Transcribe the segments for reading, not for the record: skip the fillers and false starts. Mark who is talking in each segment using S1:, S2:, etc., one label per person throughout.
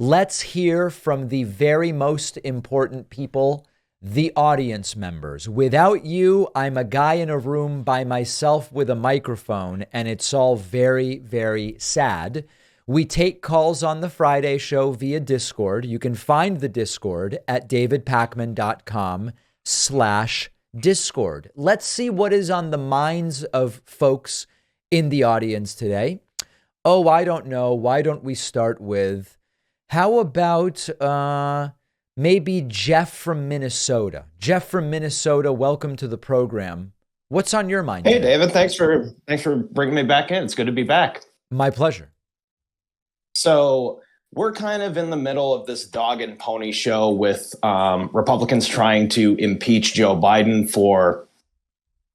S1: Let's hear from the very most important people, the audience members. Without you, I'm a guy in a room by myself with a microphone, and it's all very, very sad. We take calls on the Friday show via Discord. You can find the Discord at davidpakman.com/Discord. Let's see what is on the minds of folks in the audience today. Oh, I don't know. Why don't we start with, how about maybe Jeff from Minnesota? Jeff from Minnesota, welcome to the program. What's on your mind
S2: Hey,
S1: today?
S2: David, thanks for bringing me back in. It's good to be back.
S1: My pleasure.
S2: So we're kind of in the middle of this dog and pony show with Republicans trying to impeach Joe Biden for,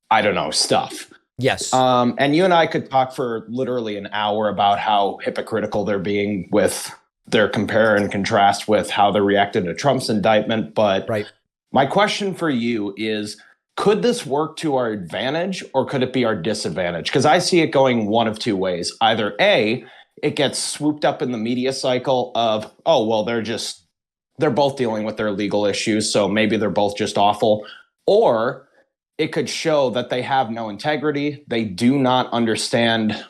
S2: I don't know, stuff.
S1: Yes.
S2: And you and I could talk for literally an hour about how hypocritical they're being with their compare and contrast with how they're reacting to Trump's indictment. But
S1: right.
S2: My question for you is, could this work to our advantage or could it be our disadvantage? Because I see it going one of two ways. Either A, it gets swooped up in the media cycle of, oh, well, they're both dealing with their legal issues, so maybe they're both just awful. Or it could show that they have no integrity. They do not understand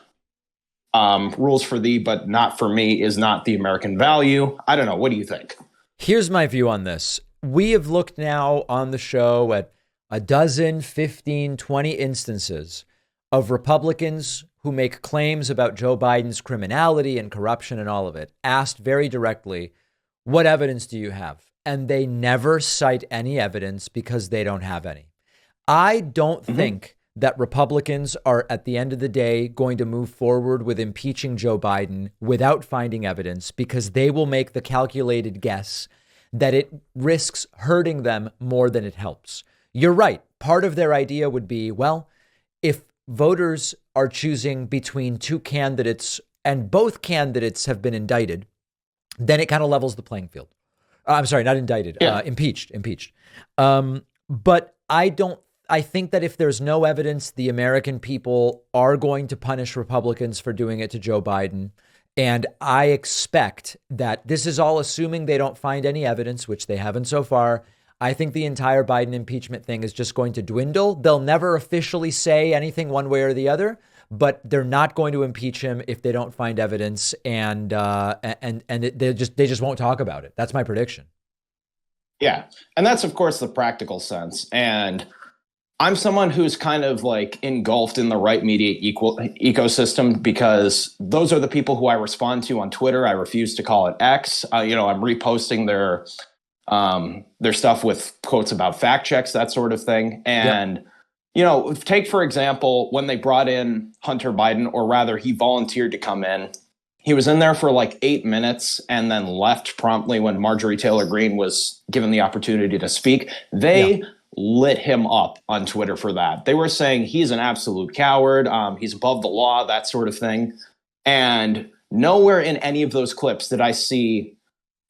S2: rules for thee, but not for me is not the American value. I don't know. What do you think?
S1: Here's my view on this. We have looked now on the show at a dozen, 15, 20 instances of Republicans who make claims about Joe Biden's criminality and corruption and all of it, asked very directly, what evidence do you have? And they never cite any evidence because they don't have any. I don't think that Republicans are, at the end of the day, going to move forward with impeaching Joe Biden without finding evidence, because they will make the calculated guess that it risks hurting them more than it helps. You're right. Part of their idea would be, well, if voters are choosing between two candidates and both candidates have been indicted, then it kind of levels the playing field. I'm sorry, not indicted, impeached. But I think that if there's no evidence, the American people are going to punish Republicans for doing it to Joe Biden. And I expect that this is all assuming they don't find any evidence, which they haven't so far. I think the entire Biden impeachment thing is just going to dwindle. They'll never officially say anything one way or the other, but they're not going to impeach him if they don't find evidence, and they just won't talk about it. That's my prediction.
S2: Yeah, and that's of course the practical sense. And I'm someone who's kind of like engulfed in the right media ecosystem, because those are the people who I respond to on Twitter. I refuse to call it X. I'm reposting their stuff with quotes about fact checks, that sort of thing. And, take, for example, when they brought in Hunter Biden, or rather he volunteered to come in, he was in there for like 8 minutes and then left promptly when Marjorie Taylor Greene was given the opportunity to speak. They lit him up on Twitter for that. They were saying he's an absolute coward. He's above the law, that sort of thing. And nowhere in any of those clips did I see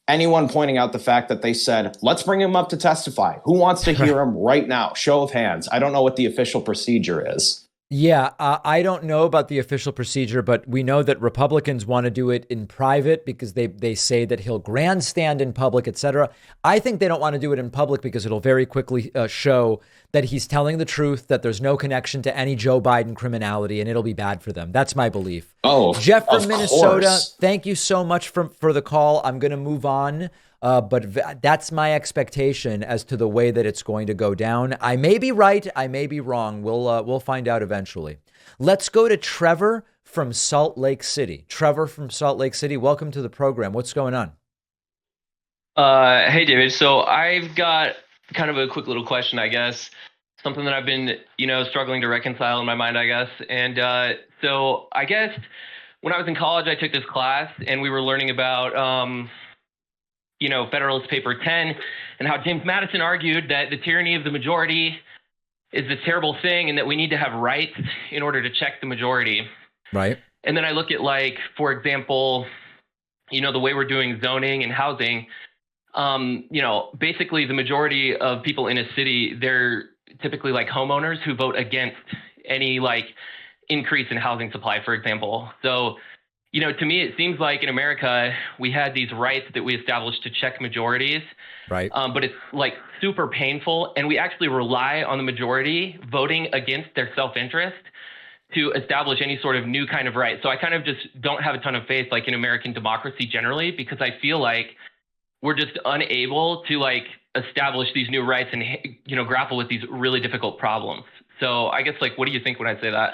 S2: anyone pointing out the fact that they said, let's bring him up to testify. Who wants to hear him right now? Show of hands. I don't know what the official procedure is.
S1: Yeah, I don't know about the official procedure, but we know that Republicans want to do it in private because they say that he'll grandstand in public, etc. I think they don't want to do it in public because it'll very quickly show that he's telling the truth, that there's no connection to any Joe Biden criminality, and it'll be bad for them. That's my belief.
S2: Oh,
S1: Jeff from Minnesota,
S2: course.
S1: Thank you so much for the call. I'm going to move on. But that's my expectation as to the way that it's going to go down. I may be right. I may be wrong. We'll find out eventually. Let's go to Trevor from Salt Lake City. Trevor from Salt Lake City, welcome to the program. What's going on?
S3: Hey, David. So I've got kind of a quick little question, I guess. Something that I've been, struggling to reconcile in my mind, I guess. And so I guess when I was in college, I took this class and we were learning about Federalist Paper 10, and how James Madison argued that the tyranny of the majority is this terrible thing and that we need to have rights in order to check the majority.
S1: Right.
S3: And then I look at, like, for example, the way we're doing zoning and housing, basically the majority of people in a city, they're typically like homeowners who vote against any like increase in housing supply, for example. So To me, it seems like in America, we had these rights that we established to check majorities,
S1: Right.
S3: but it's like super painful. And we actually rely on the majority voting against their self-interest to establish any sort of new kind of right. So I kind of just don't have a ton of faith like in American democracy generally, because I feel like we're just unable to like establish these new rights and grapple with these really difficult problems. So I guess like what do you think when I say that?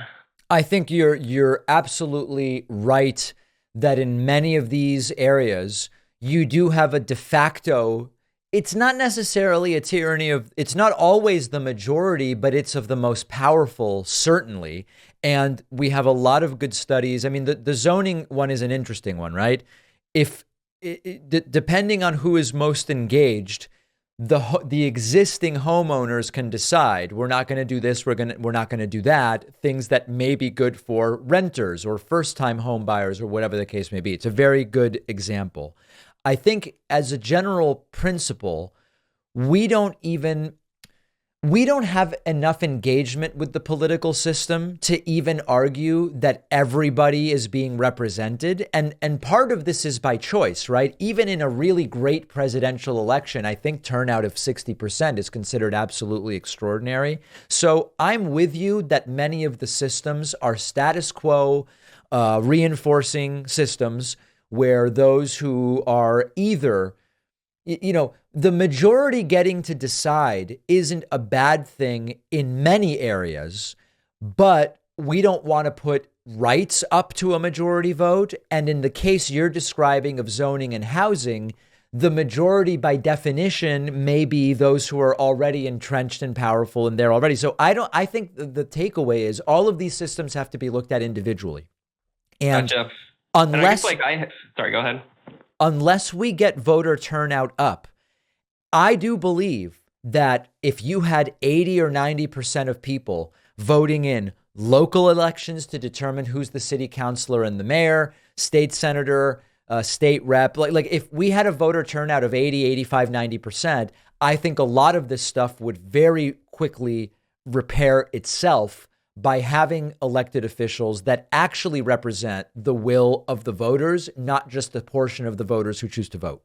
S1: I think you're absolutely right that in many of these areas you do have a de facto. It's not necessarily a tyranny of, it's not always the majority, but it's of the most powerful, certainly. And we have a lot of good studies. I mean, the zoning one is an interesting one, right? If depending on who is most engaged, the existing homeowners can decide we're not going to do this, we're not going to do that, things that may be good for renters or first-time home buyers or whatever the case may be. It's a very good example. I think as a general principle, we don't have enough engagement with the political system to even argue that everybody is being represented. And part of this is by choice, right? Even in a really great presidential election, I think turnout of 60% is considered absolutely extraordinary. So I'm with you that many of the systems are status quo, reinforcing systems where those who are either the majority getting to decide isn't a bad thing in many areas, but we don't want to put rights up to a majority vote. And in the case you're describing of zoning and housing, the majority by definition may be those who are already entrenched and powerful and they're already. So I think the takeaway is all of these systems have to be looked at individually. And
S3: Gotcha.
S1: unless,
S3: And I guess sorry, go ahead.
S1: Unless we get voter turnout up, I do believe that if you had 80 or 90% of people voting in local elections to determine who's the city councilor and the mayor, state senator, state rep, like if we had a voter turnout of 80, 85, 90%, I think a lot of this stuff would very quickly repair itself by having elected officials that actually represent the will of the voters, not just the portion of the voters who choose to vote.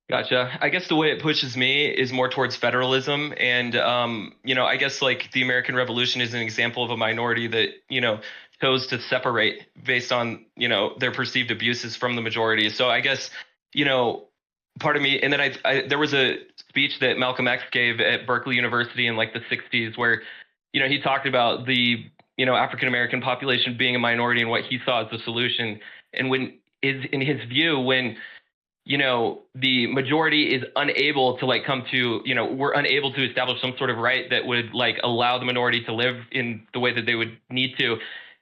S3: Gotcha. I guess the way it pushes me is more towards federalism. And, I guess like the American Revolution is an example of a minority that, chose to separate based on, their perceived abuses from the majority. So I guess, part of me, and then there was a speech that Malcolm X gave at Berkeley University in like the 60s where he talked about the, African American population being a minority and what he saw as the solution. And in his view, when, the majority is unable to like come to, we're unable to establish some sort of right that would like allow the minority to live in the way that they would need to.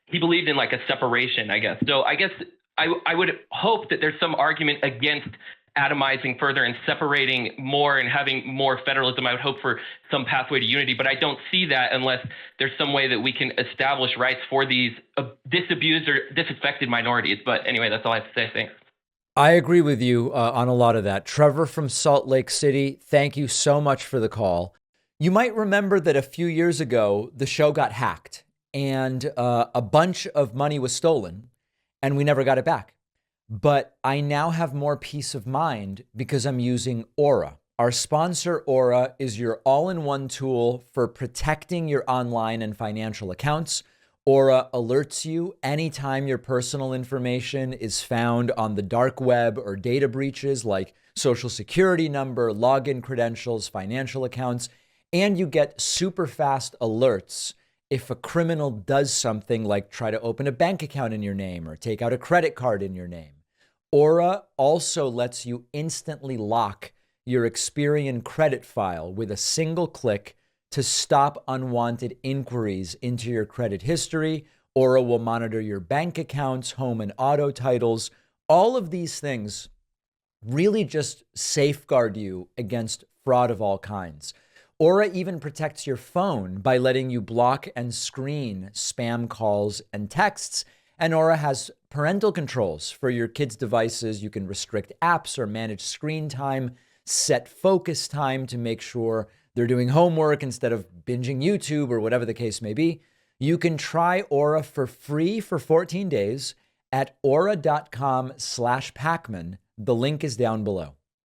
S3: He believed in like a separation, I guess. So I guess I would hope that there's some argument against atomizing further and separating more and having more federalism. I would hope for some pathway to unity, but I don't see that unless there's some way that we can establish rights for these disabused or disaffected minorities. But anyway, that's all I have to say. Thanks.
S1: I agree with you on a lot of that. Trevor from Salt Lake City, thank you so much for the call. You might remember that a few years ago, the show got hacked and a bunch of money was stolen and we never got it back. But I now have more peace of mind because I'm using Aura. Our sponsor, Aura, is your all-in-one tool for protecting your online and financial accounts. Aura alerts you anytime your personal information is found on the dark web or data breaches like social security number, login credentials, financial accounts, and you get super fast alerts if a criminal does something like try to open a bank account in your name or take out a credit card in your name. Aura also lets you instantly lock your Experian credit file with a single click to stop unwanted inquiries into your credit history. Aura will monitor your bank accounts, home and auto titles. All of these things really just safeguard you against fraud of all kinds. Aura even protects your phone by letting you block and screen spam calls and texts. And Aura has parental controls for your kids' devices. You can restrict apps or manage screen time, set focus time to make sure they're doing homework instead of binging YouTube or whatever the case may be. You can try Aura for free for 14 days. at aura.com/Pacman. The link is down below.